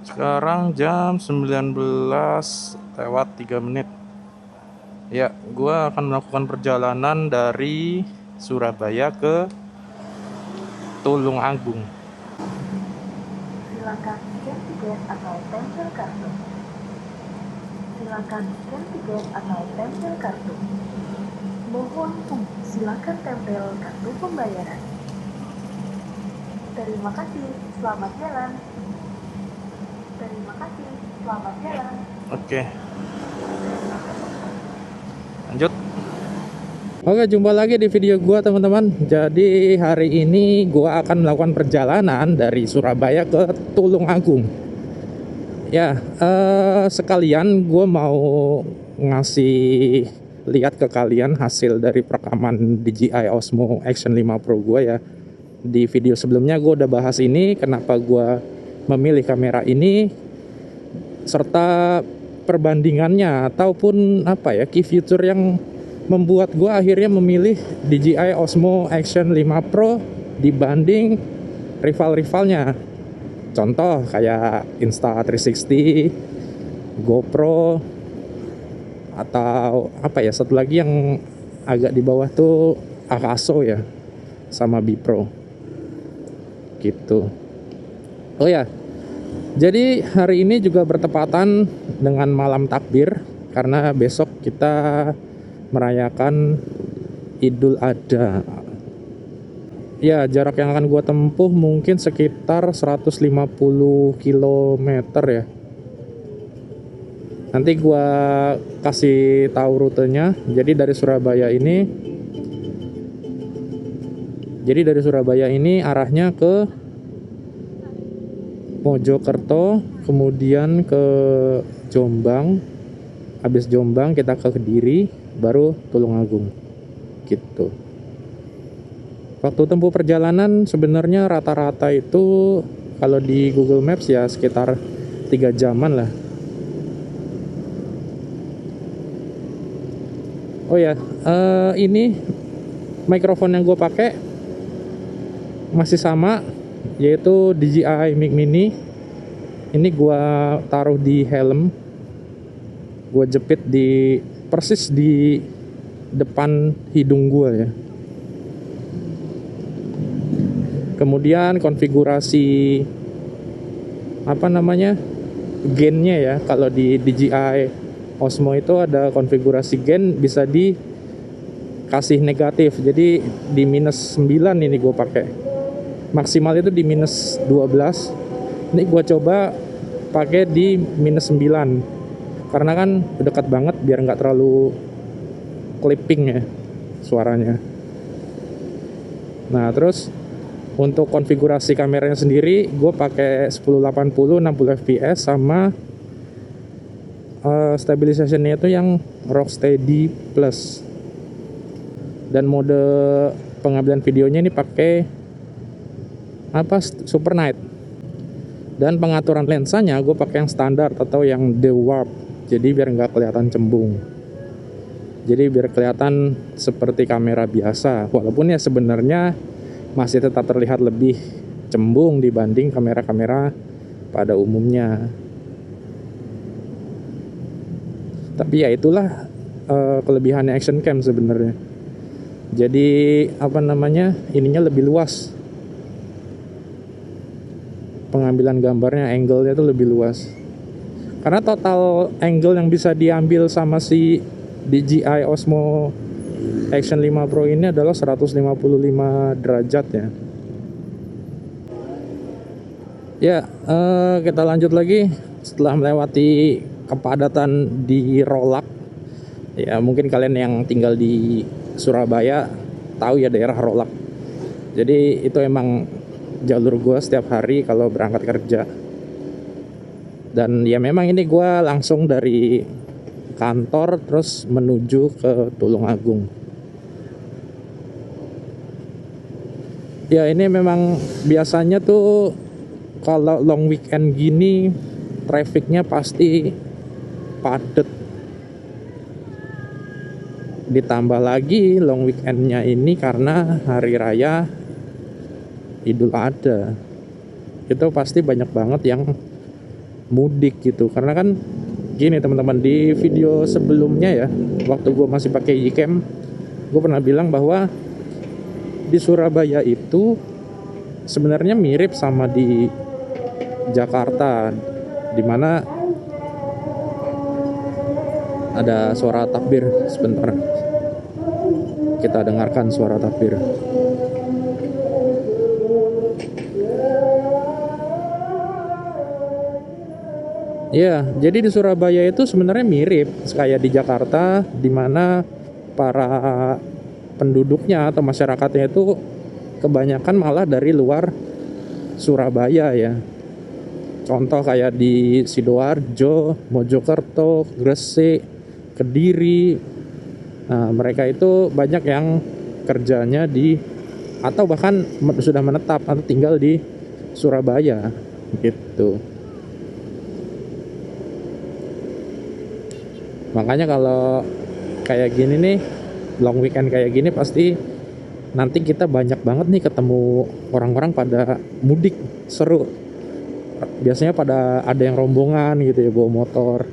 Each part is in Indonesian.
Sekarang jam 19 lewat 3 menit. Ya, gue akan melakukan perjalanan dari Surabaya ke Tulung Agung. Silakan scan tiket atau tempel kartu. Silakan scan tiket atau tempel kartu. Mohon silakan tempel kartu pembayaran. Terima kasih, selamat jalan. Terima kasih, selamat jalan. Oke. Lanjut. Oke, jumpa lagi di video gua teman-teman. Jadi hari ini gua akan melakukan perjalanan dari Surabaya ke Tulung Agung. Ya, sekalian gua mau ngasih lihat ke kalian hasil dari perekaman DJI Osmo Action 5 Pro gua ya. Di video sebelumnya gua udah bahas ini, kenapa gua memilih kamera ini serta perbandingannya ataupun apa ya, key feature yang membuat gue akhirnya memilih DJI Osmo Action 5 Pro dibanding rival-rivalnya. Contoh kayak Insta360, GoPro, atau apa ya, satu lagi yang agak di bawah tuh Akaso ya, sama Bipro gitu. Oh ya, jadi hari ini juga bertepatan dengan malam takbir karena besok kita merayakan Idul Adha. Ya, jarak yang akan gue tempuh mungkin sekitar 150 km ya. Nanti gue kasih tahu rutenya. Jadi dari Surabaya ini arahnya ke Mojokerto, kemudian ke Jombang. Habis Jombang kita ke Kediri, baru Tulung Agung gitu. Waktu tempuh perjalanan sebenarnya rata-rata itu kalau di Google Maps ya sekitar 3 jaman lah. Oh ya, ini mikrofon yang gue pakai masih sama, yaitu DJI Mic Mini. Ini gue taruh di helm, gue jepit persis di depan hidung gue ya. Kemudian konfigurasi gainnya ya, kalau di DJI Osmo itu ada konfigurasi gain bisa dikasih negatif. Jadi di -9 ini gue pakai. Maksimal itu di -12. Ini gue coba pakai di -9 karena kan dekat banget biar nggak terlalu clipping ya suaranya. Nah, terus untuk konfigurasi kameranya sendiri gue pakai 1080 60 fps sama stabilisationnya itu yang Rocksteady Plus. Dan mode pengambilan videonya ini pakai Super Night. Dan pengaturan lensanya gue pakai yang standar atau yang dewarp. Jadi biar nggak kelihatan cembung. Jadi biar kelihatan seperti kamera biasa. Walaupun ya sebenarnya masih tetap terlihat lebih cembung dibanding kamera-kamera pada umumnya. Tapi ya itulah kelebihannya action cam sebenarnya. Jadi ininya lebih luas. Pengambilan gambarnya, angle-nya itu lebih luas. Karena total angle yang bisa diambil sama si DJI Osmo Action 5 Pro ini adalah 155 derajat ya. Ya, kita lanjut lagi setelah melewati kepadatan di Rolak. Ya, mungkin kalian yang tinggal di Surabaya tahu ya daerah Rolak. Jadi itu emang jalur gue setiap hari kalau berangkat kerja. Dan ya memang ini gue langsung dari kantor terus menuju ke Tulung Agung. Ya, ini memang biasanya tuh kalau long weekend gini trafficnya pasti padet. Ditambah lagi long weekendnya ini karena hari raya Idul Adha. Itu pasti banyak banget yang mudik gitu. Karena kan gini teman-teman, di video sebelumnya ya, waktu gue masih pakai Gcam, gue pernah bilang bahwa di Surabaya itu sebenarnya mirip sama di Jakarta, dimana ada suara takbir. Sebentar, kita dengarkan suara takbir. Ya, jadi di Surabaya itu sebenarnya mirip kayak di Jakarta, di mana para penduduknya atau masyarakatnya itu kebanyakan malah dari luar Surabaya ya. Contoh kayak di Sidoarjo, Mojokerto, Gresik, Kediri. Nah, mereka itu banyak yang kerjanya di atau bahkan sudah menetap atau tinggal di Surabaya gitu. Makanya kalau kayak gini nih, long weekend kayak gini, pasti nanti kita banyak banget nih ketemu orang-orang pada mudik, seru. Biasanya pada ada yang rombongan gitu ya, bawa motor.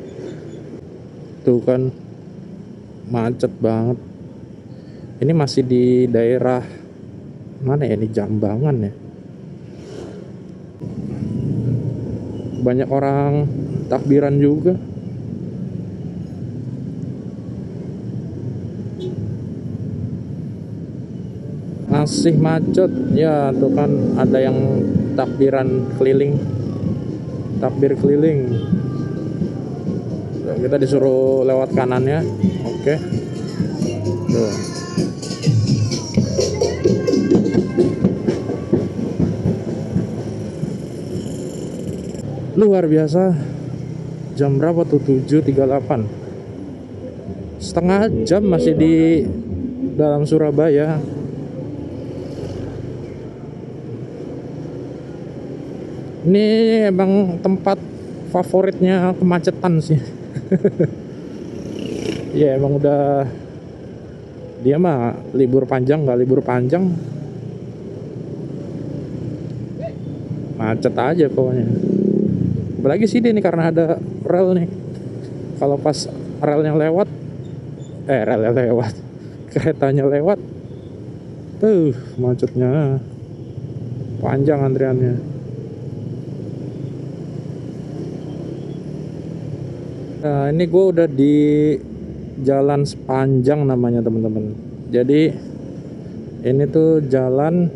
Tuh kan, macet banget. Ini masih di daerah mana ya, ini Jambangan ya. Banyak orang takbiran juga. Masih macet ya, tuh kan ada yang takbiran keliling, takbir keliling. Kita disuruh lewat kanannya. Oke. Tuh. Luar biasa. Jam berapa tuh? 7.38. Setengah jam masih di dalam Surabaya. Ini emang tempat favoritnya kemacetan sih. Ya emang udah, dia mah libur panjang nggak libur panjang, macet aja pokoknya. Apalagi sih ini karena ada rel nih. Kalau pas relnya lewat, keretanya lewat, macetnya panjang antriannya. Nah, ini gue udah di Jalan Sepanjang namanya teman-teman. Jadi ini tuh jalan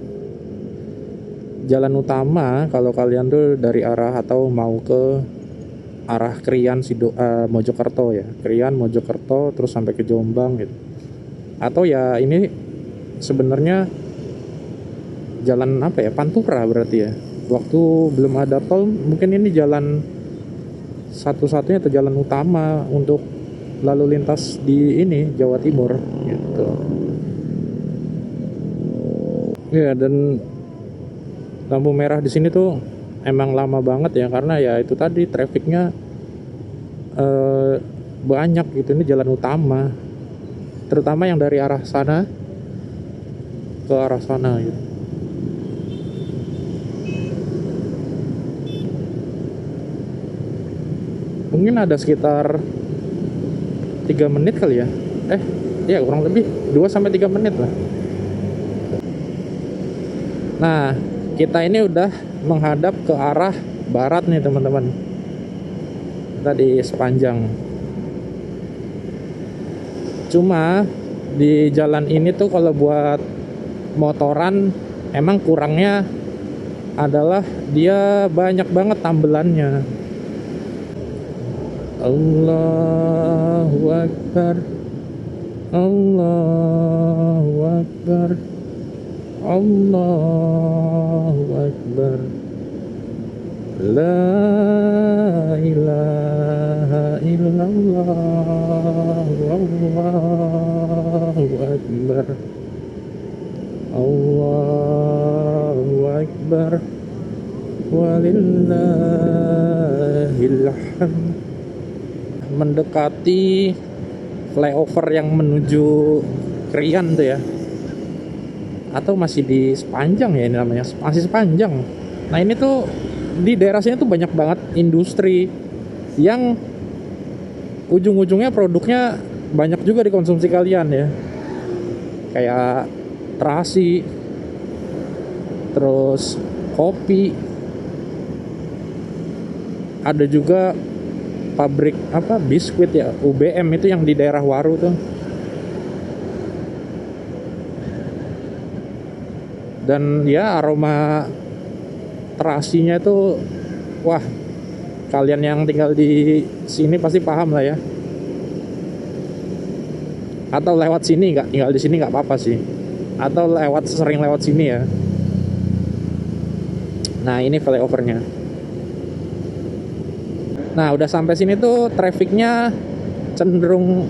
utama kalau kalian tuh dari arah atau mau ke arah Krian Mojokerto ya, Krian Mojokerto terus sampai ke Jombang gitu. Atau ya ini sebenarnya jalan apa ya, Pantura berarti ya. Waktu belum ada tol, mungkin ini jalan satu-satunya atau jalan utama untuk lalu lintas di ini Jawa Timur gitu. Ya, dan lampu merah di sini tuh emang lama banget ya, karena ya itu tadi trafficnya banyak gitu. Ini jalan utama, terutama yang dari arah sana ke arah sana gitu. Mungkin ada sekitar 3 menit kali ya. Ya kurang lebih 2-3 menit lah. Nah, kita ini udah menghadap ke arah barat nih teman-teman. Tadi sepanjang. Cuma di jalan ini tuh kalau buat motoran emang kurangnya adalah dia banyak banget tambelannya. Allahu Akbar, Allahu Akbar, Allahu Akbar, La ilaha illallah, Allahu Akbar, Allahu Akbar, walillahil hamd. Mendekati flyover yang menuju Krian tuh ya, atau masih di Sepanjang ya, ini namanya masih Sepanjang. Nah ini tuh di daerah sini tuh banyak banget industri yang ujung-ujungnya produknya banyak juga dikonsumsi kalian ya, kayak terasi, terus kopi, ada juga pabrik biskuit ya, UBM itu yang di daerah Waru tuh. Dan ya aroma terasinya itu, wah, kalian yang tinggal di sini pasti paham lah ya. Atau lewat sini, nggak tinggal di sini nggak apa-apa sih, atau sering lewat sini ya. Nah, ini flyovernya. Nah, udah sampai sini tuh trafficnya cenderung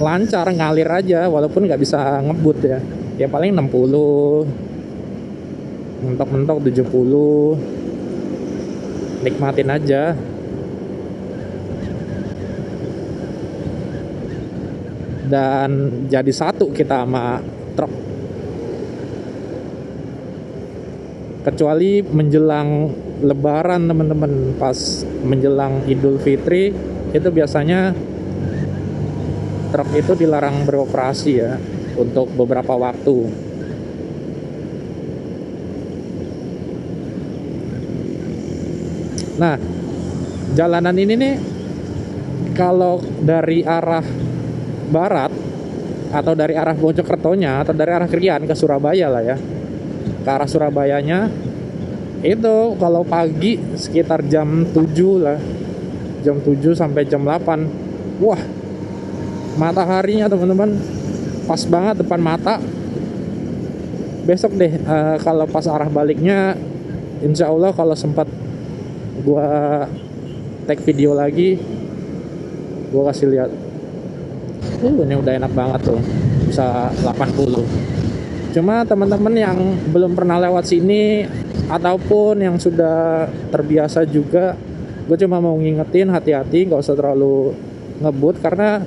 lancar, ngalir aja, walaupun nggak bisa ngebut ya. Ya paling 60, mentok-mentok 70, nikmatin aja. Dan jadi satu kita sama truk. Kecuali menjelang Lebaran teman-teman, pas menjelang Idul Fitri itu biasanya truk itu dilarang beroperasi ya untuk beberapa waktu. Nah, jalanan ini nih kalau dari arah barat atau dari arah Mojokertonya atau dari arah Krian ke Surabaya lah ya, ke arah Surabayanya itu kalau pagi sekitar jam 7 lah, jam 7 sampai jam 8, wah, mataharinya teman-teman pas banget depan mata. Besok deh kalau pas arah baliknya, insya Allah kalau sempat gua take video lagi, gua kasih lihat. Ini udah enak banget tuh, bisa 80. Cuma teman-teman yang belum pernah lewat sini ataupun yang sudah terbiasa juga, gue cuma mau ngingetin hati-hati, nggak usah terlalu ngebut karena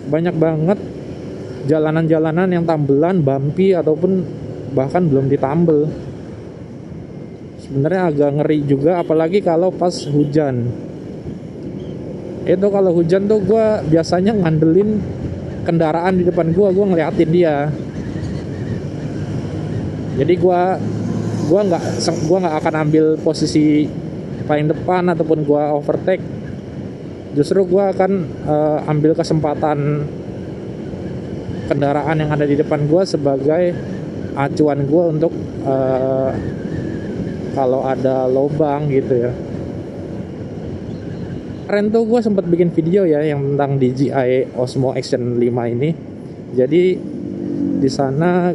banyak banget jalanan-jalanan yang tambelan, bumpy ataupun bahkan belum ditambel. Sebenarnya agak ngeri juga, apalagi kalau pas hujan. Itu kalau hujan tuh gue biasanya ngandelin kendaraan di depan gue ngeliatin dia. Jadi gue nggak akan ambil posisi paling depan ataupun gue overtake. Justru gue akan ambil kesempatan kendaraan yang ada di depan gue sebagai acuan gue untuk kalau ada lubang gitu ya. Kemarin tuh gue sempat bikin video ya yang tentang DJI Osmo Action 5 ini. Jadi di sana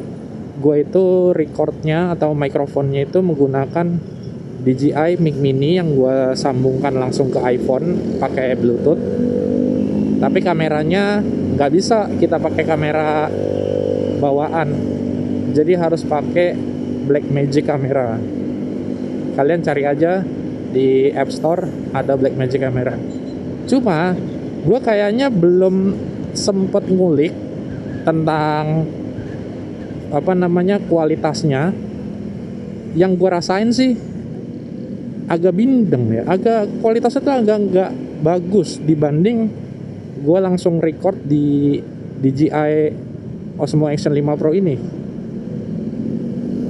gue itu recordnya atau mikrofonnya itu menggunakan DJI Mic Mini yang gue sambungkan langsung ke iPhone pakai Bluetooth. Tapi kameranya nggak bisa kita pakai kamera bawaan, jadi harus pakai Blackmagic kamera. Kalian cari aja di App Store, ada Blackmagic kamera. Cuma gue kayaknya belum sempet ngulik tentang kualitasnya. Yang gue rasain sih agak bindeng ya, kualitasnya tuh agak nggak bagus dibanding gue langsung record di DJI Osmo Action 5 Pro ini.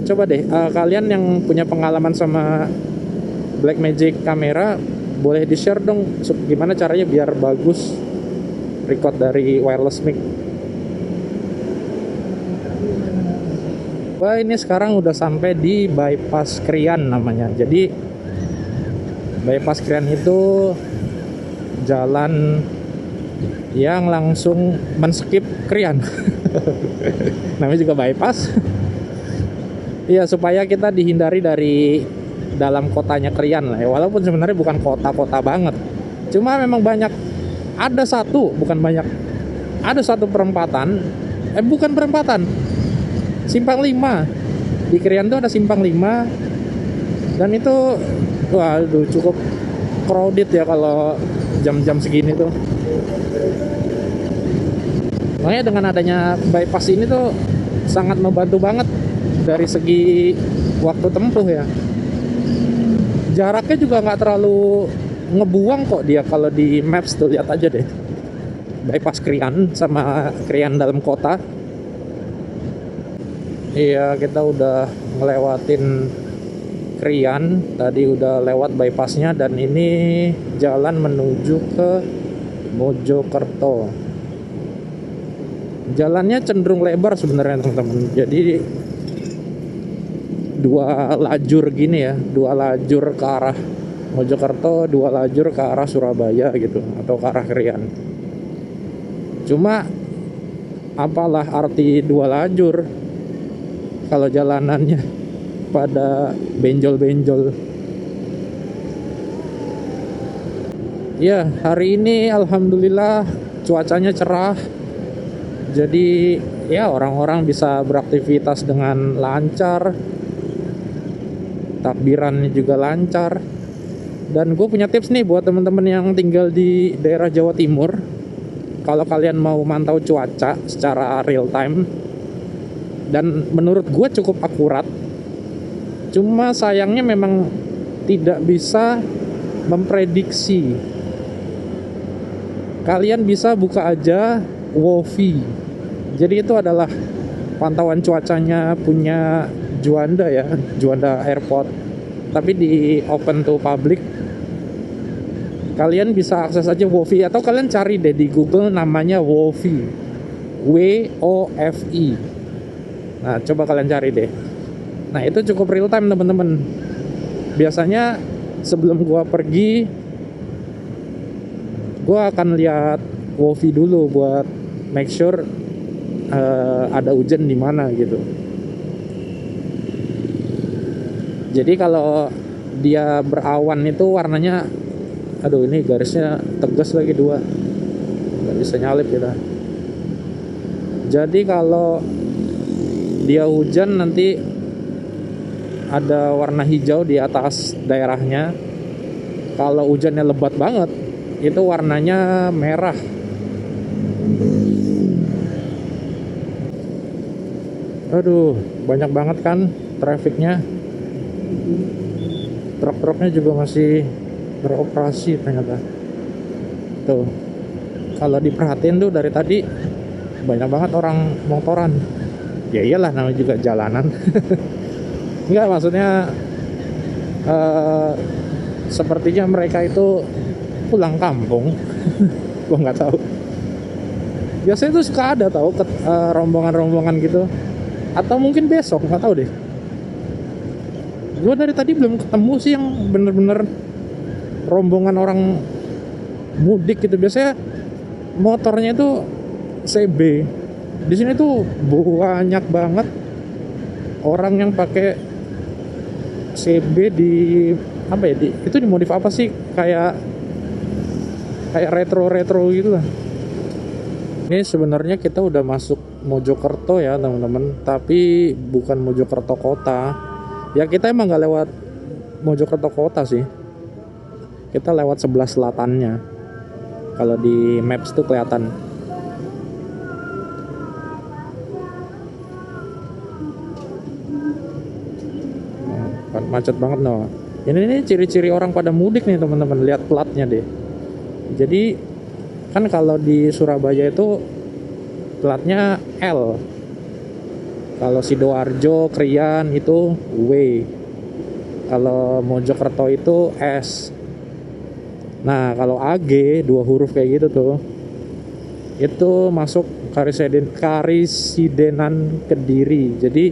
Coba deh kalian yang punya pengalaman sama Blackmagic kamera, boleh di-share dong gimana caranya biar bagus record dari wireless mic. Wah, ini sekarang udah sampai di bypass Krian namanya. Jadi bypass Krian itu jalan yang langsung men-skip Krian. Namanya juga bypass. Iya, supaya kita dihindari dari dalam kotanya Krian lah ya. Walaupun sebenarnya bukan kota-kota banget. Cuma memang ada satu perempatan. Bukan perempatan. Simpang 5. Di Krian tuh ada simpang 5. Dan itu waduh cukup crowded ya kalau jam-jam segini tuh. Makanya dengan adanya bypass ini tuh sangat membantu banget dari segi waktu tempuh ya. Jaraknya juga nggak terlalu ngebuang kok dia, kalau di Maps tuh lihat aja deh. Bypass Krian sama Krian dalam kota. Iya, kita udah ngelewatin Krian, tadi udah lewat bypassnya, dan ini jalan menuju ke Mojokerto. Jalannya cenderung lebar sebenarnya teman-teman, jadi dua lajur gini ya, dua lajur ke arah Mojokerto, dua lajur ke arah Surabaya gitu, atau ke arah Krian. Cuma apalah arti dua lajur kalau jalanannya pada benjol-benjol. Ya, hari ini alhamdulillah cuacanya cerah. Jadi ya orang-orang bisa beraktivitas dengan lancar. Takbirannya juga lancar. Dan gue punya tips nih buat teman-teman yang tinggal di daerah Jawa Timur. Kalau kalian mau mantau cuaca secara real time, dan menurut gue cukup akurat, cuma sayangnya memang tidak bisa memprediksi. Kalian bisa buka aja WOFI. Jadi itu adalah pantauan cuacanya punya Juanda ya, Juanda Airport, tapi di open to public. Kalian bisa akses aja WOFI, atau kalian cari deh di Google namanya WOFI, WOFI. Nah, coba kalian cari deh. Nah, itu cukup real time teman-teman. Biasanya sebelum gua pergi, gua akan lihat WOFI dulu buat make sure ada hujan di mana gitu. Jadi kalau dia berawan itu warnanya, aduh ini garisnya tegas lagi dua, nggak bisa nyalip kita. Jadi kalau dia hujan nanti ada warna hijau di atas daerahnya. Kalau hujannya lebat banget itu warnanya merah. Aduh, banyak banget kan trafiknya. Truk-truknya juga masih beroperasi ternyata. Tuh, kalau diperhatiin tuh dari tadi banyak banget orang motoran. Ya iyalah, namanya juga jalanan. Enggak, maksudnya sepertinya mereka itu pulang kampung. Gua nggak tahu. Biasanya tuh suka ada tahu rombongan-rombongan gitu. Atau mungkin besok, nggak tahu deh. Gue dari tadi belum ketemu sih yang bener-bener rombongan orang mudik gitu. Biasanya motornya itu CB. Di sini tuh banyak banget orang yang pakai CB di apa ya? Itu dimodif apa sih? Kayak retro gitu lah. Ini sebenarnya kita udah masuk Mojokerto ya teman-teman, tapi bukan Mojokerto kota. Ya kita emang nggak lewat Mojokerto kota sih. Kita lewat sebelah selatannya. Kalau di Maps tuh kelihatan. Kan macet banget no. Ini ciri-ciri orang pada mudik nih teman-teman. Lihat platnya deh. Jadi kan kalau di Surabaya itu platnya L. Kalau Sidoarjo, Krian itu W. Kalau Mojokerto itu S. Nah, kalau AG 2 huruf kayak gitu tuh, itu masuk Karisidenan Kediri. Jadi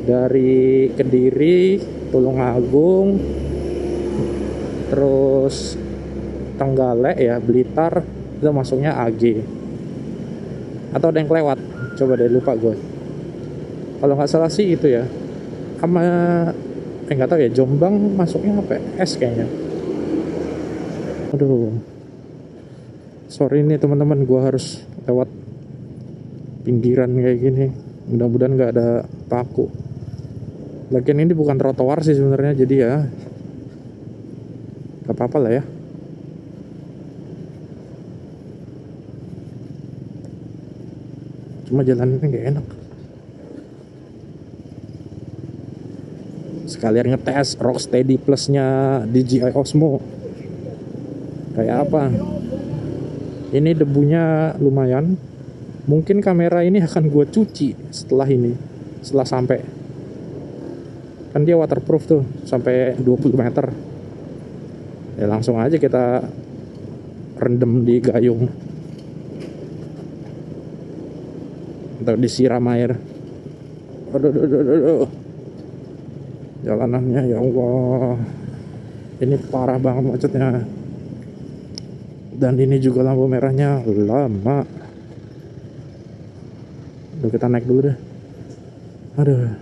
dari Kediri, Tulungagung, terus Trenggalek ya, Blitar, itu masuknya AG. Atau ada yang kelewat, coba deh, lupa gue. Kalau nggak salah sih itu ya, sama nggak tahu ya, Jombang masuknya apa ya? S kayaknya. Aduh, sorry nih teman-teman, gue harus lewat pinggiran kayak gini. Mudah-mudahan nggak ada paku. Lagian ini bukan trotoar sih sebenarnya, jadi ya nggak apa-apa lah ya. Cuma jalannya nggak enak. sekalian ngetes Rocksteady Plusnya DJI Osmo kayak apa. Ini debunya lumayan. Mungkin kamera ini akan gue cuci setelah sampai. Kan dia waterproof tuh sampai 20 meter. Ya langsung aja kita rendam di gayung atau disiram air. Aduh. Jalanannya ya Allah, ini parah banget macetnya. Dan ini juga lampu merahnya lama. Udah, kita naik dulu deh. Aduh,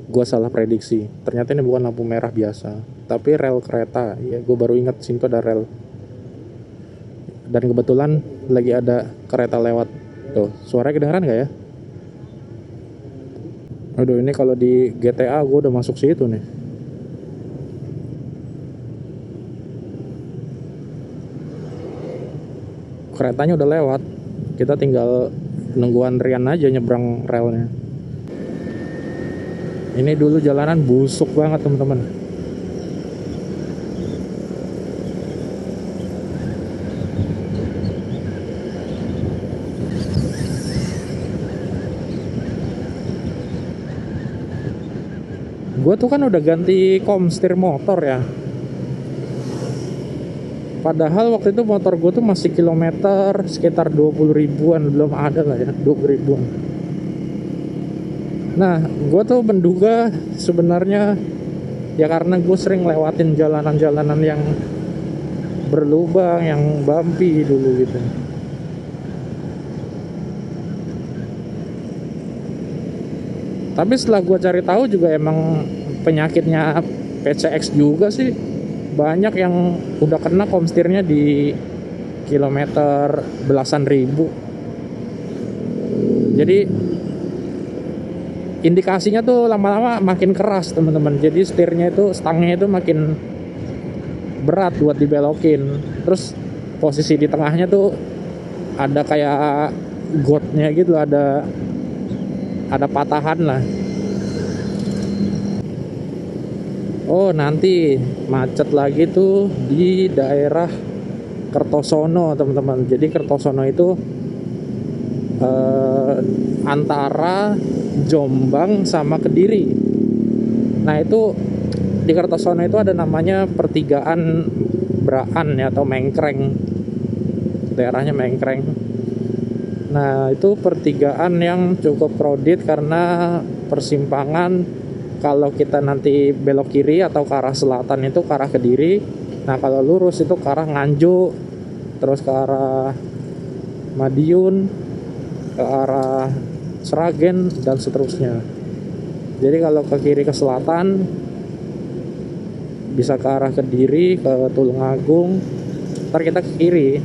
gua salah prediksi. Ternyata ini bukan lampu merah biasa, tapi rel kereta. Ya, gue baru ingat sini tuh ada rel. Dan kebetulan lagi ada kereta lewat. Tuh, suaranya kedengeran gak ya? Aduh, ini kalau di GTA gue udah masuk situ nih. Keretanya udah lewat. Kita tinggal nunggu antrian aja nyebrang relnya. Ini dulu jalanan busuk banget teman-teman. Gue tuh kan udah ganti komstir motor ya. Padahal waktu itu motor gue tuh masih kilometer sekitar 20 ribuan. Belum ada lah ya 20 ribuan. Nah, gue tuh menduga sebenarnya ya karena gue sering lewatin jalanan-jalanan yang berlubang, yang bumpy dulu gitu. Tapi setelah gue cari tahu juga emang penyakitnya PCX juga sih. Banyak yang udah kena komstirnya di kilometer belasan ribu. Jadi indikasinya tuh lama-lama makin keras teman-teman. Jadi setirnya itu, stangnya itu makin berat buat dibelokin. Terus posisi di tengahnya tuh ada kayak gotnya gitu, ada patahan lah. Oh, nanti macet lagi tuh di daerah Kertosono teman-teman. Jadi Kertosono itu antara Jombang sama Kediri. Nah itu di Kertosono itu ada namanya pertigaan Braan ya, atau Mengkreng. Daerahnya Mengkreng. Nah itu pertigaan yang cukup crowded karena persimpangan. Kalau kita nanti belok kiri atau ke arah selatan itu ke arah Kediri. Nah kalau lurus itu ke arah Nganjuk, terus ke arah Madiun, ke arah Sragen, dan seterusnya. Jadi kalau ke kiri ke selatan bisa ke arah Kediri, ke Tulungagung. Ntar kita ke kiri.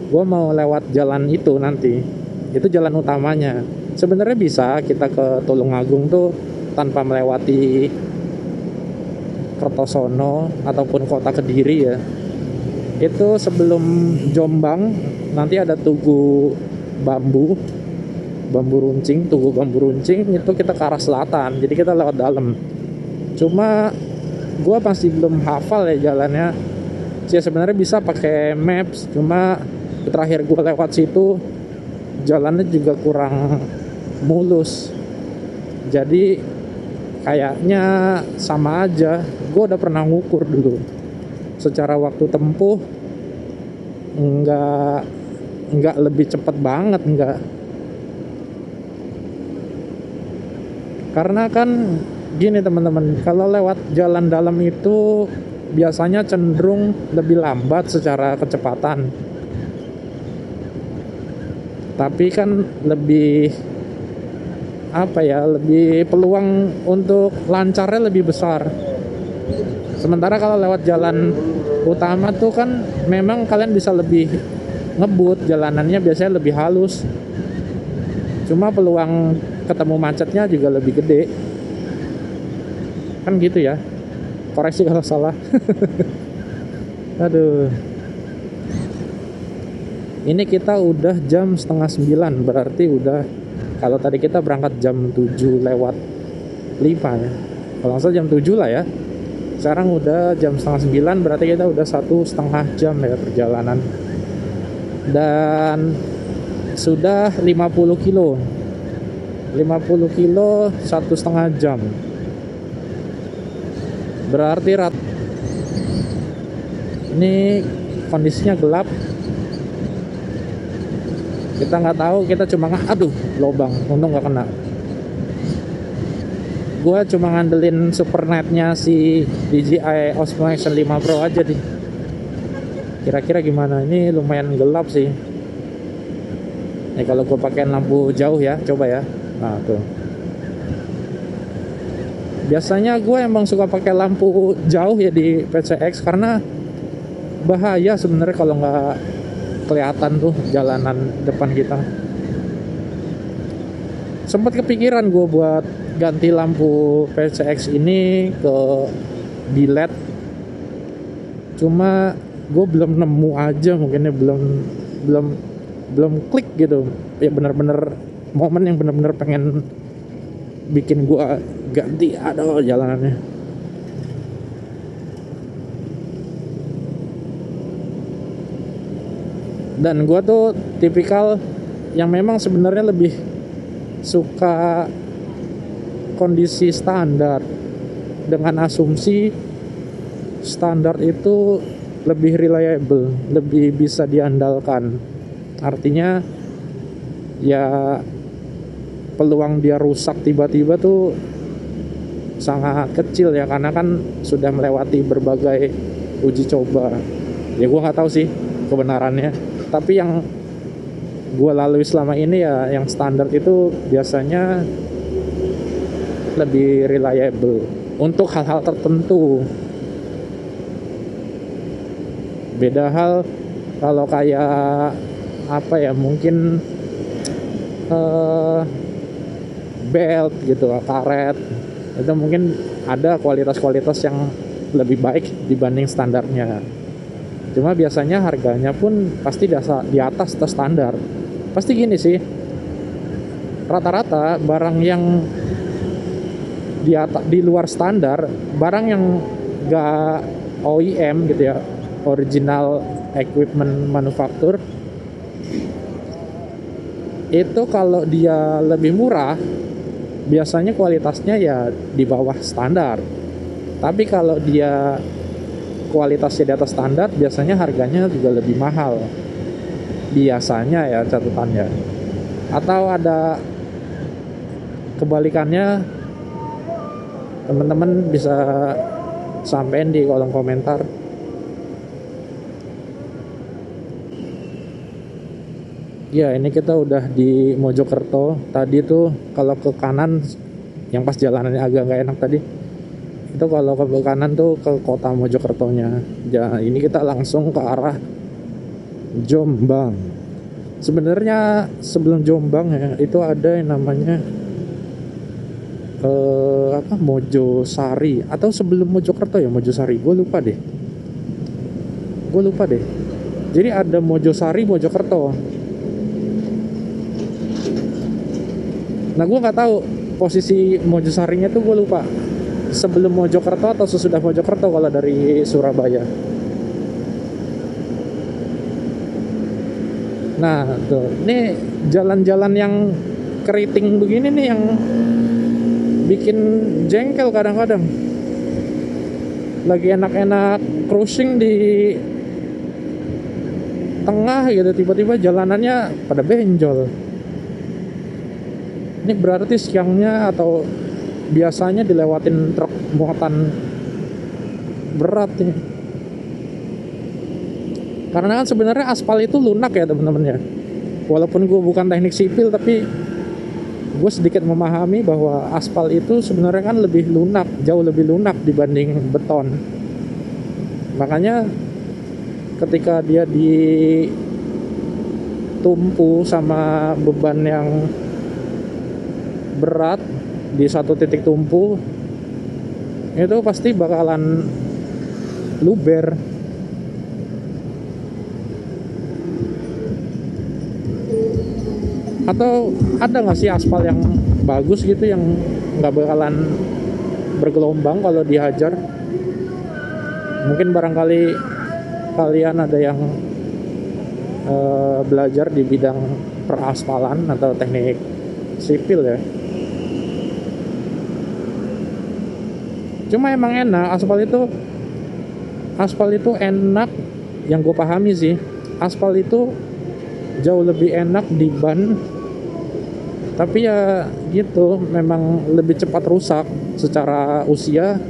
Gue mau lewat jalan itu nanti. Itu jalan utamanya. Sebenarnya bisa kita ke Tulungagung tuh tanpa melewati Kertosono ataupun kota Kediri ya. Itu sebelum Jombang nanti ada tugu bambu runcing, tugu bambu runcing itu kita ke arah selatan. Jadi kita lewat dalam. Cuma gue masih belum hafal ya jalannya. Sebenarnya bisa pakai maps, cuma terakhir gue lewat situ jalannya juga kurang mulus. Jadi kayaknya sama aja. Gue udah pernah ngukur dulu. Secara waktu tempuh enggak lebih cepet banget, enggak. Karena kan gini teman-teman, kalau lewat jalan dalam itu biasanya cenderung lebih lambat secara kecepatan. Tapi kan lebih lebih peluang untuk lancarnya lebih besar. Sementara kalau lewat jalan utama tuh kan memang kalian bisa lebih ngebut, jalanannya biasanya lebih halus. Cuma peluang ketemu macetnya juga lebih gede. Kan gitu ya. Koreksi kalau salah. Aduh. Ini kita udah jam 8:30, berarti udah Kalau tadi kita berangkat jam 7 lewat 5 ya, kalau nggak salah jam 7 lah ya. Sekarang udah jam setengah 9, berarti kita udah 1,5 jam ya perjalanan. Dan sudah 50 kilo 1,5 jam. Berarti ini kondisinya gelap. Kita nggak tahu, kita cuma aduh, lobang, untung nggak kena. Gue cuma ngandelin supernetnya si DJI Osmo Action 5 Pro aja nih. Kira-kira gimana? Ini lumayan gelap sih. Kalau gue pakai lampu jauh ya, coba ya. Nah tuh. Biasanya gue emang suka pakai lampu jauh ya di PCX, karena bahaya sebenarnya kalau nggak kelihatan tuh jalanan depan kita. Sempat kepikiran gue buat ganti lampu PCX ini ke bilet, cuma gue belum nemu aja, mungkinnya belum klik gitu ya, bener-bener momen yang bener-bener pengen bikin gue ganti, aduh jalanannya. Dan gue tuh tipikal yang memang sebenarnya lebih suka kondisi standar, dengan asumsi standar itu lebih reliable, lebih bisa diandalkan. Artinya ya peluang dia rusak tiba-tiba tuh sangat kecil ya, karena kan sudah melewati berbagai uji coba. Ya gue nggak tahu sih kebenarannya, tapi yang gue lalui selama ini ya yang standar itu biasanya lebih reliable untuk hal-hal tertentu. Beda hal kalau kayak apa ya, mungkin belt gitu, karet, itu mungkin ada kualitas-kualitas yang lebih baik dibanding standarnya. Cuma biasanya harganya pun pasti di atas standar. Pasti gini sih, rata-rata barang yang di luar standar, barang yang gak OEM gitu ya, original equipment manufacturer, itu kalau dia lebih murah biasanya kualitasnya ya di bawah standar. Tapi kalau dia kualitasnya di atas standar, biasanya harganya juga lebih mahal biasanya ya, catatannya. Atau ada kebalikannya, teman-teman bisa sampein di kolom komentar. Ya, ini kita udah di Mojokerto. Tadi tuh kalau ke kanan, yang pas jalanannya agak nggak enak tadi, itu kalau ke kanan tuh ke kota Mojokertonya. Ya, ini kita langsung ke arah Jombang. Sebenarnya sebelum Jombang ya, itu ada yang namanya Mojosari, atau sebelum Mojokerto ya, Mojosari, gue lupa deh. Jadi ada Mojosari, Mojokerto. Nah, gue nggak tahu posisi Mojosarinya tuh, gue lupa sebelum Mojokerto atau sesudah Mojokerto kalau dari Surabaya. Nah tuh, ini jalan-jalan yang keriting begini nih yang bikin jengkel kadang-kadang. Lagi enak-enak cruising di tengah gitu, tiba-tiba jalanannya pada benjol. Ini berarti siangnya atau biasanya dilewatin truk muatan berat ini. Karena kan sebenarnya aspal itu lunak ya teman-teman ya. Walaupun gue bukan teknik sipil, tapi gue sedikit memahami bahwa aspal itu sebenarnya kan lebih lunak, jauh lebih lunak dibanding beton. Makanya ketika dia ditumpu sama beban yang berat di satu titik tumpu, itu pasti bakalan luber. Atau ada nggak sih aspal yang bagus gitu yang nggak bakalan bergelombang kalau dihajar? Mungkin barangkali kalian ada yang belajar di bidang peraspalan atau teknik sipil ya. Cuma emang enak aspal itu enak, yang gue pahami sih aspal itu jauh lebih enak di ban, tapi ya gitu, memang lebih cepat rusak secara usia.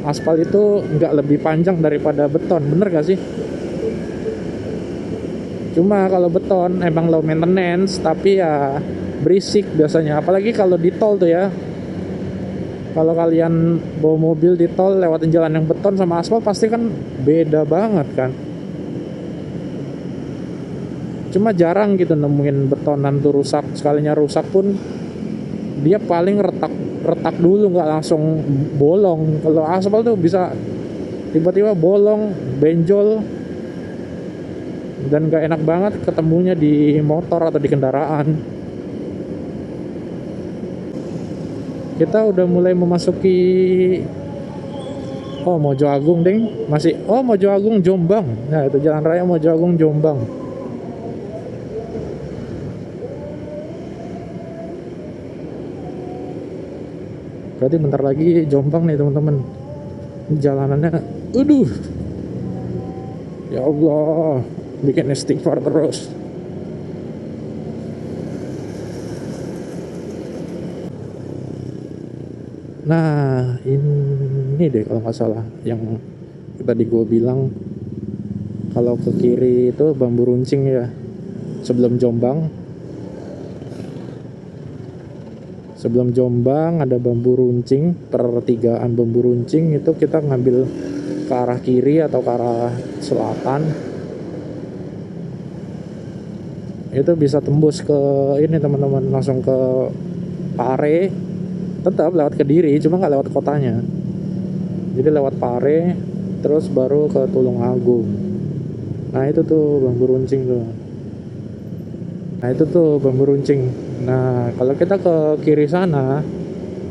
Aspal itu nggak lebih panjang daripada beton, bener gak sih? Cuma kalau beton emang low maintenance, tapi ya berisik biasanya, apalagi kalau di tol tuh ya. Kalau kalian bawa mobil di tol lewatin jalan yang beton sama aspal pasti kan beda banget kan. Cuma jarang gitu nemuin betonan tuh rusak. Sekalinya rusak pun dia paling retak dulu, nggak langsung bolong. Kalau aspal tuh bisa tiba-tiba bolong, benjol, dan nggak enak banget ketemunya di motor atau di kendaraan. Kita udah mulai memasuki Mojo Agung ding, masih Mojo Agung Jombang. Nah itu jalan raya Mojo Agung Jombang. Berarti bentar lagi Jombang nih teman-teman. Jalanannya, aduh, ya Allah, bikin istighfar terus. Nah ini deh kalau nggak salah yang tadi gue bilang, kalau ke kiri itu Bambu Runcing ya, sebelum Jombang ada Bambu Runcing, pertigaan Bambu Runcing itu kita ngambil ke arah kiri atau ke arah selatan, itu bisa tembus ke ini teman-teman, langsung ke Pare. Tetap lewat Kediri, cuma nggak lewat kotanya. Jadi lewat Pare, terus baru ke Tulungagung. Nah itu tuh Bambu Runcing tuh. Nah kalau kita ke kiri sana,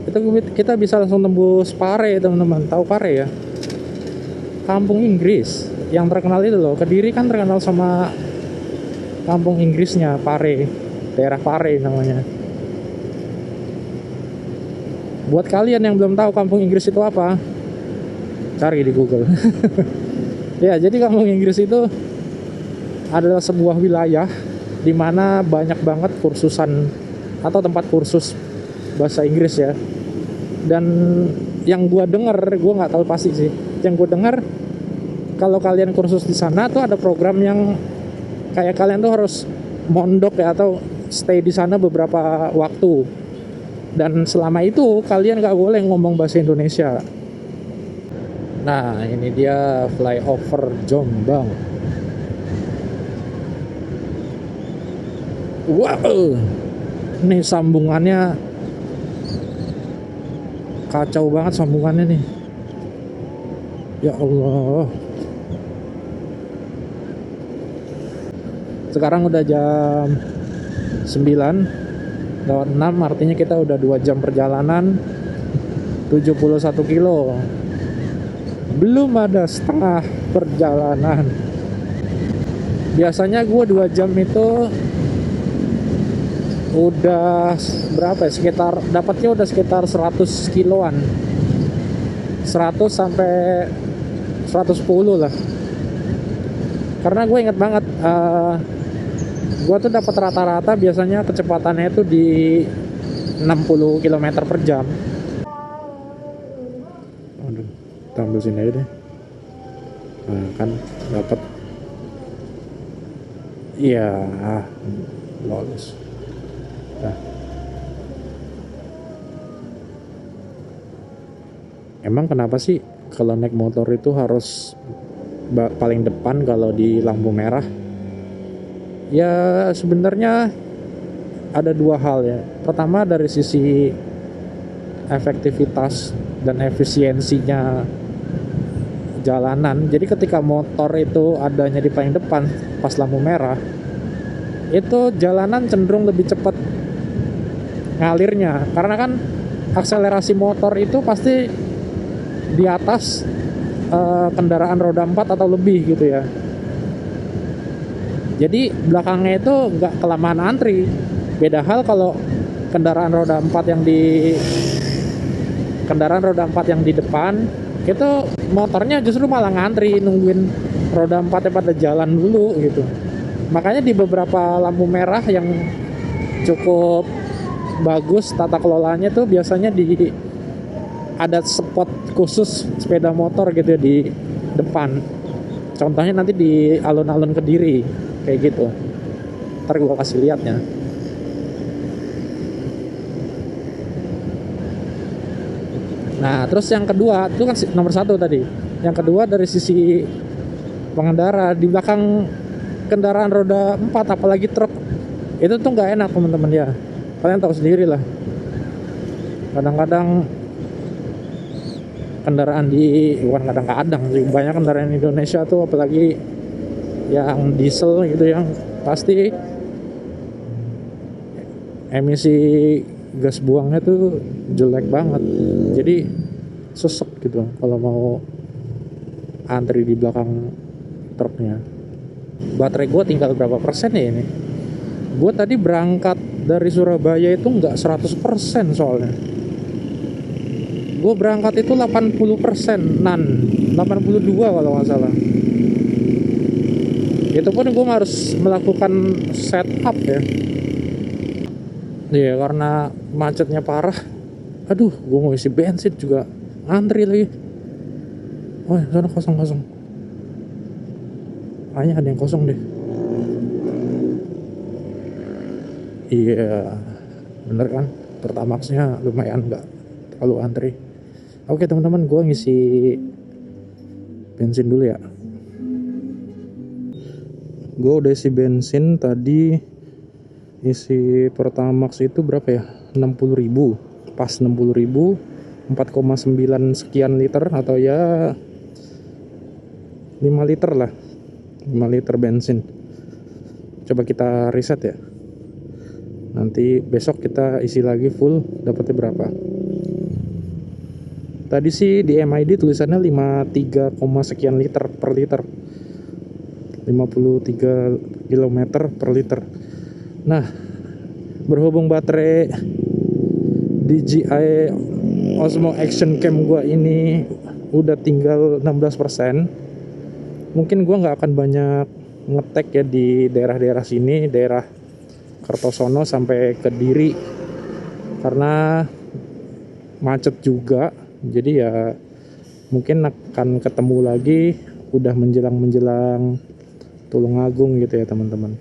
itu kita bisa langsung tembus Pare teman-teman. Tahu Pare ya? Kampung Inggris yang terkenal itu loh. Kediri kan terkenal sama kampung Inggrisnya, Pare. Daerah Pare namanya. Buat kalian yang belum tahu kampung Inggris itu apa, cari di Google. Ya, jadi kampung Inggris itu adalah sebuah wilayah di mana banyak banget kursusan atau tempat kursus bahasa Inggris ya. Dan yang gue nggak tahu pasti sih, yang gue dengar kalau kalian kursus di sana tuh ada program yang kayak kalian tuh harus mondok ya, atau stay di sana beberapa waktu. Dan selama itu kalian gak boleh ngomong bahasa Indonesia. Nah ini dia flyover Jombang. Wow, ini sambungannya kacau banget sambungannya nih. Ya Allah. Sekarang udah jam 9 lewat 6, artinya kita udah 2 jam perjalanan, 71 kilo. Belum ada setengah perjalanan. Biasanya gue 2 jam itu udah berapa ya, dapatnya udah sekitar 100 kiloan, 100 sampai 110 lah. Karena gue inget banget, gue tuh dapat rata-rata biasanya kecepatannya itu di 60 km per jam. Aduh, kita ambil sini aja deh. Nah, kan dapat. Iya, lolos. Nah. Emang kenapa sih kalau naik motor itu harus paling depan kalau di lampu merah? Ya sebenarnya ada dua hal ya. Pertama dari sisi efektivitas dan efisiensinya jalanan. Jadi ketika motor itu adanya di paling depan pas lampu merah, itu jalanan cenderung lebih cepat ngalirnya, karena kan akselerasi motor itu pasti di atas kendaraan roda 4 atau lebih gitu ya. Jadi belakangnya itu nggak kelamaan antri. Beda hal kalau kendaraan roda 4 yang di depan itu motornya justru malah ngantri nungguin roda 4 pada jalan dulu gitu. Makanya di beberapa lampu merah yang cukup bagus tata kelolanya tuh biasanya ada spot khusus sepeda motor gitu ya di depan. Contohnya nanti di alun-alun Kediri kayak gitu. Ntar gua kasih lihatnya. Nah, terus yang kedua itu kan nomor 1 tadi. Yang kedua dari sisi pengendara, di belakang kendaraan roda 4 apalagi truk itu tuh nggak enak teman-teman ya. Kalian tahu sendiri lah. Kadang-kadang bukan kadang-kadang sih, banyak kendaraan Indonesia tuh apalagi yang diesel gitu yang pasti emisi gas buangnya tuh jelek banget. Jadi sesek gitu kalau mau antri di belakang truknya. Baterai gue tinggal berapa persen ya ini? Gue tadi berangkat dari Surabaya itu nggak 100% soalnya. Gue berangkat itu 80%, 82 kalau nggak salah. Itu pun gue harus melakukan setup ya. Iya, karena macetnya parah. Aduh, gue mau isi bensin juga antri lagi. Oh, sana kosong. Kayaknya ada yang kosong deh. Iya, bener kan? Pertamaxnya lumayan nggak terlalu antri. Oke teman-teman, gue ngisi bensin dulu ya. Gue udah isi bensin tadi. Isi Pertamax itu berapa ya? 60.000. Pas 60.000, 4,9 sekian liter atau ya 5 liter lah. 5 liter bensin. Coba kita riset ya. Nanti besok kita isi lagi full, dapatnya berapa. Tadi sih di MID tulisannya 53, sekian liter per liter. 53 km per liter. Nah, berhubung baterai DJI Osmo Action Cam gua ini udah tinggal 16%, mungkin gua nggak akan banyak ngetek ya di daerah-daerah sini, daerah Kertosono sampai Kediri, karena macet juga. Jadi ya mungkin akan ketemu lagi udah menjelang Tulungagung gitu ya teman-teman.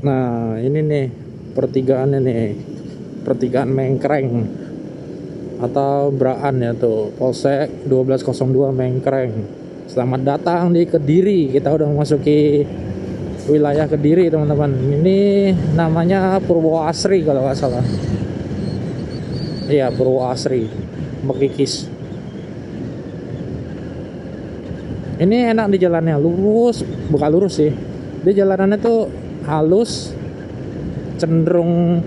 Nah ini nih pertigaannya nih, pertigaan Mengkreng atau Braan ya tuh, Polsek 1202 Mengkreng. Selamat datang di Kediri. Kita udah memasuki wilayah Kediri teman-teman. Ini namanya Purwoasri kalau nggak salah. Iya, Purwoasri Mekikis. Ini enak di jalannya, lurus, bukan lurus sih. Dia jalanannya tuh halus, cenderung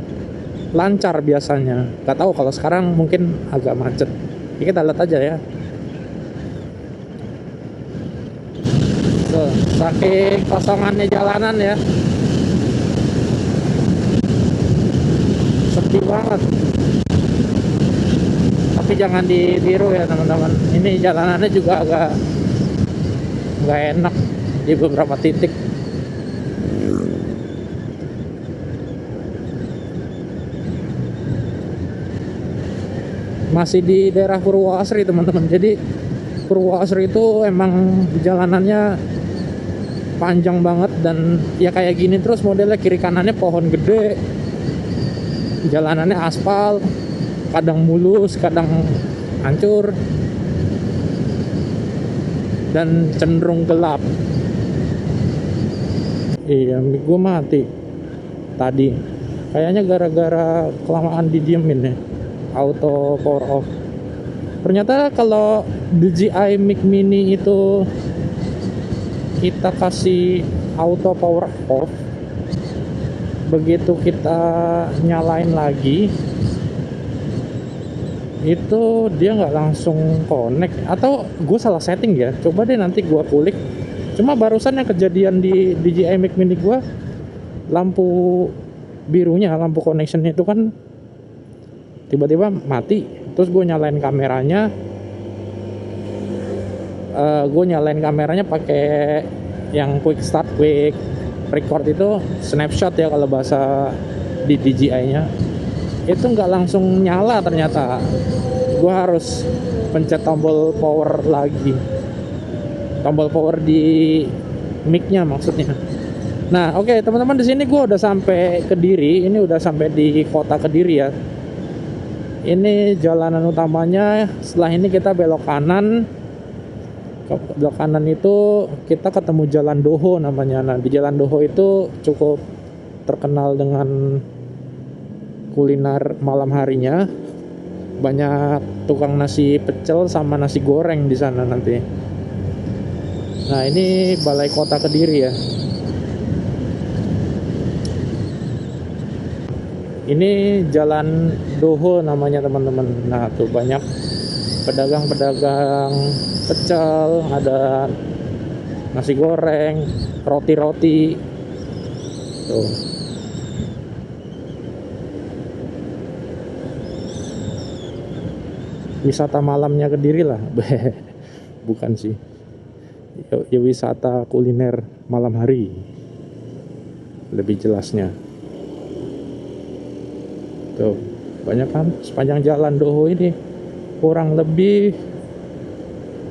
lancar biasanya. Gak tahu kalau sekarang mungkin agak macet. Ini kita lihat aja ya. Tuh, saking kosongannya jalanan ya. Sepi banget. Tapi jangan ditiru ya teman-teman. Ini jalanannya juga agak nggak enak di beberapa titik. Masih di daerah Purwoasri teman-teman. Jadi Purwoasri itu emang jalanannya panjang banget dan ya kayak gini terus modelnya, kiri kanannya pohon gede, jalanannya aspal, kadang mulus, kadang hancur, dan cenderung gelap. Iya, mic gue mati tadi. Kayaknya gara-gara kelamaan didiemin ya, auto power off. Ternyata kalau DJI Mic Mini itu kita kasih auto power off, begitu kita nyalain lagi itu dia nggak langsung connect, atau gue salah setting ya. Coba deh nanti gue kulik. Cuma barusan yang kejadian di DJI Mac Mini gue, lampu birunya, lampu connection itu kan tiba-tiba mati. Terus gue nyalain kameranya, pakai yang quick start, quick record, itu snapshot ya kalau bahasa di DJI-nya. Itu nggak langsung nyala ternyata. Gue harus pencet tombol power lagi, tombol power di mic-nya maksudnya. Nah, oke, teman-teman, di sini gue udah sampai Kediri. Ini udah sampai di kota Kediri ya. Ini jalanan utamanya. Setelah ini kita belok kanan. Belok kanan itu kita ketemu Jalan Doho namanya. Nah, di Jalan Doho itu cukup terkenal dengan kuliner malam harinya. Banyak tukang nasi pecel sama nasi goreng di sana nanti. Nah, ini Balai Kota Kediri ya. Ini Jalan Doho namanya, teman-teman. Nah, tuh banyak pedagang-pedagang pecel, ada nasi goreng, roti-roti. Tuh. Wisata malamnya Kediri lah. Bukan sih. Ya wisata kuliner malam hari. Lebih jelasnya. Tuh, banyak kan sepanjang Jalan Doho ini. Kurang lebih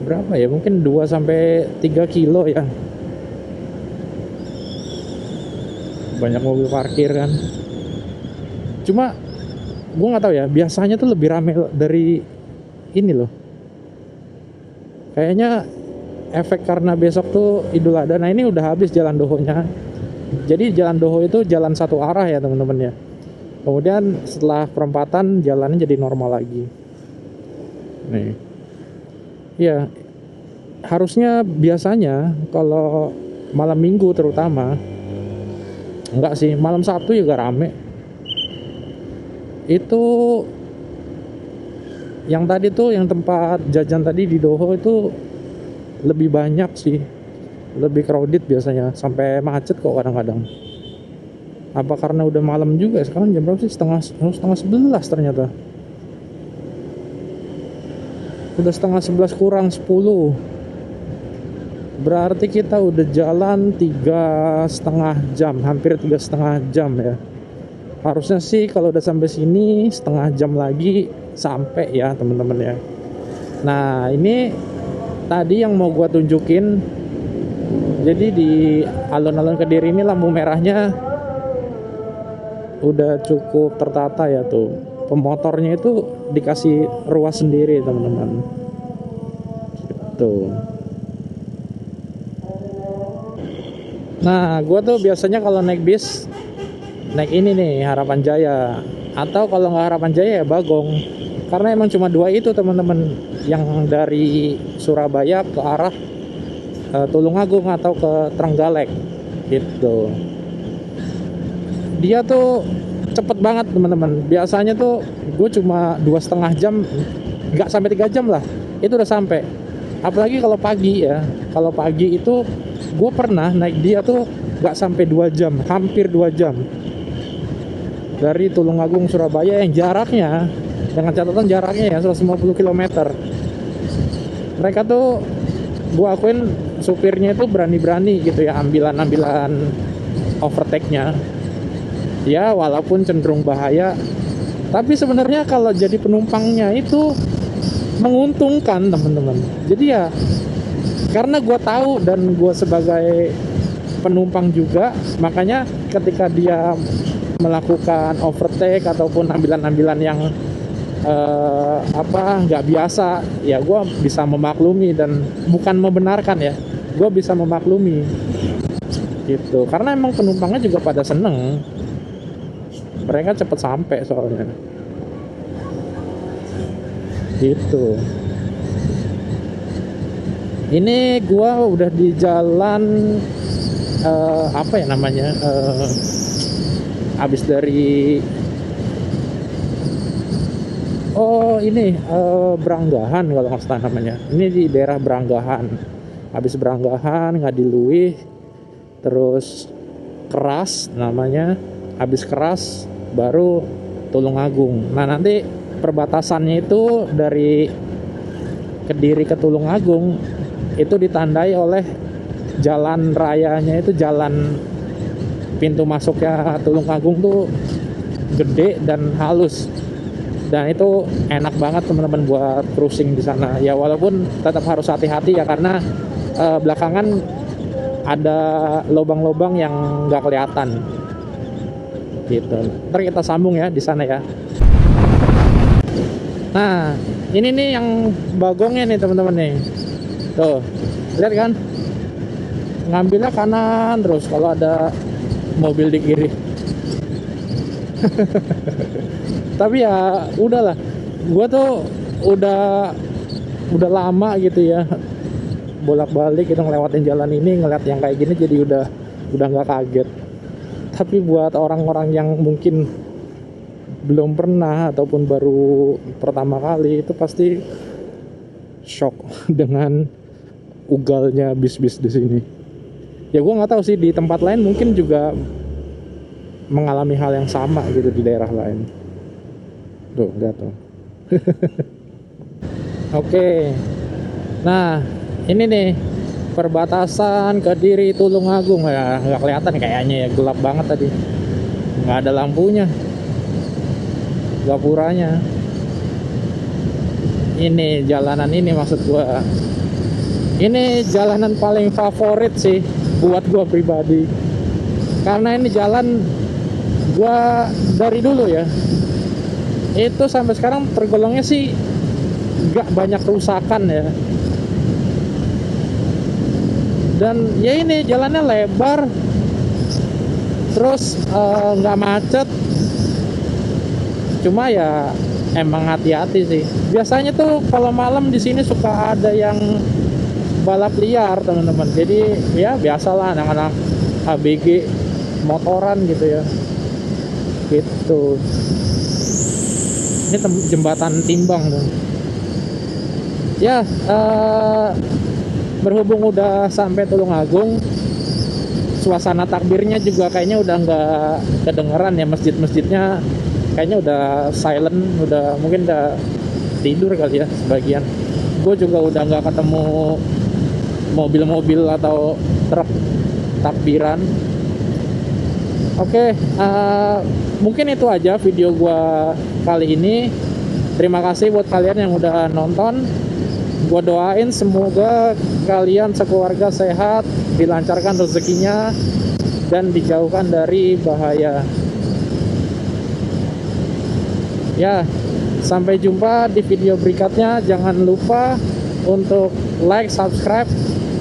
berapa ya? Mungkin 2 sampai 3 kilo ya. Banyak mobil parkir kan. Cuma gue nggak tahu ya, biasanya tuh lebih rame dari ini loh. Kayaknya efek karena besok tuh Idul Adha. Nah, ini udah habis Jalan Dohonya. Jadi Jalan Doho itu jalan satu arah ya, teman-teman ya. Kemudian setelah perempatan jalannya jadi normal lagi. Nih. Ya, harusnya biasanya kalau malam Minggu terutama, enggak sih, malam Sabtu juga rame. Itu yang tadi tuh, yang tempat jajan tadi di Doho itu lebih banyak sih, lebih crowded biasanya, sampai macet kok kadang-kadang. Apa karena udah malam juga? Sekarang jam berapa sih? Setengah 11 ternyata. Udah setengah 11 kurang 10. Berarti kita udah jalan 3,5 jam, hampir 3,5 jam ya. Harusnya sih kalau udah sampai sini setengah jam lagi sampai ya, teman-teman ya. Nah, ini tadi yang mau gua tunjukin. Jadi di alun-alun Kediri ini lampu merahnya udah cukup tertata ya tuh. Pemotornya itu dikasih ruas sendiri, teman-teman. Gitu. Nah, gua tuh biasanya kalau naik bis, naik ini nih, Harapan Jaya. Atau kalau nggak Harapan Jaya ya Bagong. Karena emang cuma 2 itu, teman-teman, yang dari Surabaya ke arah Tulungagung atau ke Trenggalek gitu. Dia tuh cepet banget, teman-teman. Biasanya tuh gue cuma 2,5 jam, nggak sampai 3 jam lah, itu udah sampai. Apalagi kalau pagi ya. Kalau pagi itu gue pernah naik dia tuh nggak sampai 2 jam, hampir 2 jam. Dari Tulungagung Surabaya yang jaraknya, dengan catatan jaraknya ya 150 km. Mereka tuh, gua akuin supirnya itu berani-berani gitu ya, ambilan overtake-nya. Ya walaupun cenderung bahaya, tapi sebenarnya kalau jadi penumpangnya itu menguntungkan, teman-teman. Jadi ya karena gua tahu dan gua sebagai penumpang juga, makanya ketika dia melakukan overtake ataupun ambilan-ambilan yang nggak biasa, ya gue bisa memaklumi dan bukan membenarkan ya, gue bisa memaklumi gitu, karena emang penumpangnya juga pada seneng, mereka cepet sampai soalnya gitu. Ini gue udah di jalan apa ya namanya, habis dari ini Beranggahan kalau nggak salah namanya. Ini di daerah Beranggahan. Habis Beranggahan Ngadiluih, terus Keras namanya. Habis Keras baru Tulungagung. Nah, nanti perbatasannya itu dari Kediri ke Tulungagung itu ditandai oleh jalan rayanya, itu jalan pintu masuknya Tulungagung tuh gede dan halus. Dan itu enak banget teman-teman buat cruising di sana. Ya walaupun tetap harus hati-hati ya, karena belakangan ada lubang-lubang yang nggak kelihatan. Gitu. Ntar kita sambung ya di sana ya. Nah, ini nih yang bagongnya nih teman-teman nih. Tuh, lihat kan? Ngambilnya kanan terus kalau ada mobil di kiri. Tapi ya udahlah, gue tuh udah lama gitu ya bolak-balik gitu ngelewatin jalan ini, ngeliat yang kayak gini, jadi udah nggak kaget. Tapi buat orang-orang yang mungkin belum pernah ataupun baru pertama kali, itu pasti shock dengan ugalnya bis-bis di sini. Ya gue nggak tahu sih, di tempat lain mungkin juga mengalami hal yang sama gitu di daerah lain. Tuh, enggak tuh. Oke. Nah, ini nih perbatasan Kediri Tulungagung ya, nggak kelihatan kayaknya ya, gelap banget tadi. Nggak ada lampunya. Gapuranya. Ini jalanan ini maksud gua. Ini jalanan paling favorit sih buat gua pribadi. Karena ini jalan gua dari dulu ya, itu sampai sekarang tergolongnya sih gak banyak kerusakan ya. Dan ya ini jalannya lebar, terus gak macet. Cuma ya emang hati-hati sih. Biasanya tuh kalau malam di sini suka ada yang balap liar teman-teman. Jadi ya biasalah anak-anak ABG motoran gitu ya. Gitu. Ini jembatan timbang tuh. Ya, berhubung udah sampai Tulungagung, suasana takbirnya juga kayaknya udah nggak kedengeran ya, masjidnya kayaknya udah silent, mungkin udah tidur kali ya sebagian. Gue juga udah nggak ketemu mobil-mobil atau truk takbiran. Oke, mungkin itu aja video gua kali ini. Terima kasih buat kalian yang udah nonton. Gua doain semoga kalian sekeluarga sehat, dilancarkan rezekinya, dan dijauhkan dari bahaya. Ya, sampai jumpa di video berikutnya. Jangan lupa untuk like, subscribe,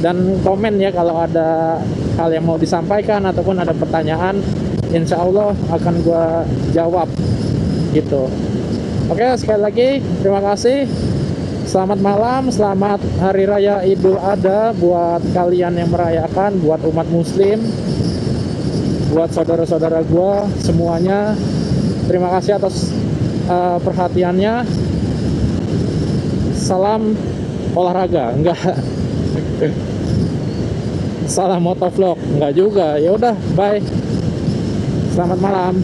dan komen ya kalau ada hal yang mau disampaikan ataupun ada pertanyaan. Insya Allah akan gua jawab gitu. Oke, sekali lagi terima kasih. Selamat malam, selamat Hari Raya Idul Adha buat kalian yang merayakan, buat umat muslim, buat saudara-saudara gua semuanya. Terima kasih atas perhatiannya. Salam olahraga, enggak. Salam motovlog, enggak juga. Ya udah, bye. Selamat malam.